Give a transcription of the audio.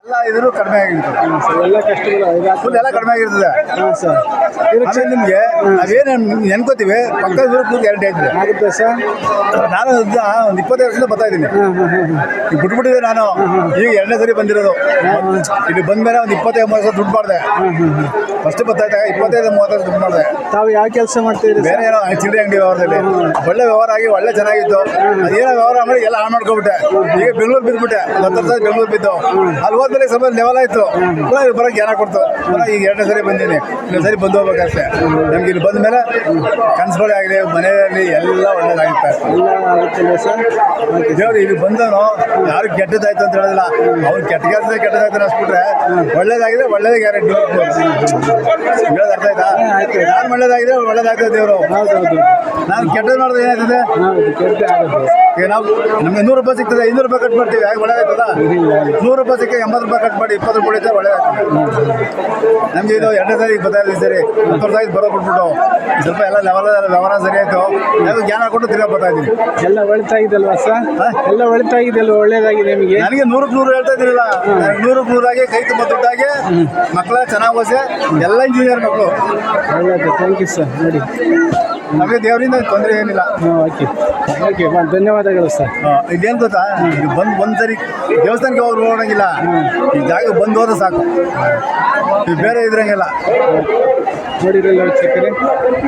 ಎಲ್ಲ ಇದ್ರೂ ಕಡಿಮೆ ಆಗಿರ್ತದೆ. ಎಲ್ಲ ಕಷ್ಟಗಳು ಫುಲ್ ಎಲ್ಲ ಕಡಿಮೆ ಆಗಿರ್ತದೆ. ಹಾಂ ಸರ್. ಆಮೇಲೆ ನಿಮಗೆ ನಾವೇನು ನೆನ್ಕೋತೀವಿ ಪಕ್ಕ ಇವ್ರಿಗೆ ಗ್ಯಾರಂಟಿ ಆಯ್ತದೆ ಆಗುತ್ತೆ ಸರ್. ನಾನು ಒಂದು 25 ವರ್ಷದಿಂದ ಬರ್ತಾ ಇದ್ದೀನಿ. ಈಗ ಬಿಟ್ಬಿಟ್ಟಿದ್ದೆ ನಾನು. ಈಗ 2ನೇ ಸರಿ ಬಂದಿರೋದು. ಇಲ್ಲಿ ಬಂದ್ಮೇಲೆ ಒಂದು 25-30 ವರ್ಷ ದುಡ್ಡು ಮಾಡಿದೆ. ಫಸ್ಟ್ ಬರ್ತಾ ಇದ್ದಾಗ 25-30 ವರ್ಷ ದುಡ್ಡು ಮಾಡಿದೆ. ತಾವು ಯಾವ ಕೆಲಸ ಮಾಡ್ತೀರಿ? ಬೇರೆ ಏನೋ ಚಿಲ್ಲರೆ ಅಂಗಡಿ ವ್ಯವಹಾರದಲ್ಲಿ ಒಳ್ಳೆ ವ್ಯವಹಾರ ಆಗಿ ಒಳ್ಳೆ ಚೆನ್ನಾಗಿತ್ತು. ಅದೇನೋ ವ್ಯವಹಾರ ಮಾಡಿ ಎಲ್ಲ ಹಾಳು ಮಾಡ್ಕೊಬಿಟ್ಟೆ. ಈಗ ಬೆಂಗಳೂರು ಬಿದ್ದುಬಿಟ್ಟೆ. 10 ವರ್ಷ ಬೆಂಗಳೂರು ಬಿದ್ದು ಅಲ್ಲಿ ಹೋದ್ಮೇಲೆ ಸ್ವಲ್ಪ ಲೆವೆಲ್ ಆಯಿತು. ಬರೋಕ್ಕೆ ಏನ ಕೊಡ್ತು. ಈಗ 2ನೇ ಸರಿ ಬಂದೀನಿ. 2ನೇ ಸರಿ ಬಂದು ಹೋಗ್ಬೇಕಷ್ಟೇ. ನಮ್ಗೆ ಇಲ್ಲಿ ಬಂದ ಮೇಲೆ ಕನಸುಗಳೇ ಆಗಲಿ ಮನೆಯಲ್ಲಿ ಎಲ್ಲ ಒಳ್ಳೇದಾಗುತ್ತೆ. ದೇವ್ರು ಇಲ್ಲಿ ಬಂದವನು ಯಾರು ಕೆಟ್ಟದಾಯ್ತು ಅಂತ ಹೇಳೋದಿಲ್ಲ. ಅವ್ನು ಕೆಟ್ಟ ಕೆಲಸ ಕೆಟ್ಟದಾಯ್ತು ಅನ್ಸ್ಬಿಟ್ರೆ ಒಳ್ಳೇದಾಗಿದೆ ಒಳ್ಳೇದೇ ಗ್ಯಾರಂಟಿ. ಹೇಳೋದು ಅರ್ಥ ಆಯ್ತಾ? ನಾನು ಒಳ್ಳೇದಾಗಿದೆ ಒಳ್ಳೇದಾಗ್ತದೆ ದೇವರು. ನಾನು ಕೆಟ್ಟದ್ದು ಮಾಡಿದ್ರೆ ಏನಾಗ್ತದೆ? ಈಗ ನಾವು ನಮಗೆ 100 ರೂಪಾಯಿ ಸಿಗ್ತದೆ, 500 ರೂಪಾಯಿ ಕಟ್ ಮಾಡ್ತೀವಿ. ಹಾಗೆ ಒಳ್ಳೇದಾಯ್ತದ? 100 ರೂಪಾಯಿ ಸಿಕ್ಕ 80 ರೂಪಾಯಿ ಕಟ್ ಮಾಡಿ 20 ರೂಪಾಯಿ ಉಳಿದ್ರೆ ಒಳ್ಳೇದಾಗ್ತದೆ. ನಮಗೆ ಇದು 2ನೇ ಸರಿ ಬರ್ತಾ ಸರಿ 10 ವರ್ಷ ಆಗಿ ಬರೋ ಕೊಟ್ಬಿಟ್ಟು ಸ್ವಲ್ಪ ಎಲ್ಲ ಲೆವೆಲ್ ವ್ಯವಹಾರ ಸರಿ ಆಯಿತು. ಯಾವುದು ಜ್ಞಾನ ಕೊಟ್ಟು ತಿರ್ಗಾ ಬರ್ತಾ ಇದ್ದೀನಿ. ಎಲ್ಲ ಒಳಿತಾಗಿದಲ್ವಾ ಸರ್? ಎಲ್ಲ ಒಳಿತಾಗಿದೆಲ್ಲ ಒಳ್ಳೇದಾಗಿದೆ ನಿಮಗೆ. ನನಗೆ 100ಕ್ಕೆ 100 ಹೇಳ್ತಾ ಇದ್ದೀರಲ್ಲ. 100ಕ್ಕೆ 100 ಆಗಿ ಕೈ ತುಂಬ ದುಡ್ಡಾಗಿ ಮಕ್ಕಳ ಚೆನ್ನಾಗಿ ಓದಿಸಿ ಎಲ್ಲ ಇಂಜಿನಿಯರ್ ಮಕ್ಕಳು. ಒಳ್ಳೆಯದು. Thank you sir. ನೋಡಿ ನಮಗೆ ದೇವರಿಂದ ತೊಂದರೆ ಏನಿಲ್ಲ. ಓಕೆ ಓಕೆ ಧನ್ಯವಾದಗಳು ಸರ್. ಇದೇನು ಗೊತ್ತಾ, ಇದು ಬಂದು ಒಂದ್ಸರಿ ದೇವಸ್ಥಾನಕ್ಕೆ ಹೋಗಿ ನೋಡೋಂಗಿಲ್ಲ. ಈ ಜಾಗ ಬಂದು ಹೋದ್ರೆ ಸಾಕು. ಇದು ಬೇರೆ ಇದ್ರಂಗಿಲ್ಲ. ನೋಡಿರಲ್ಲ ವೀಕ್ಷಕರೇ.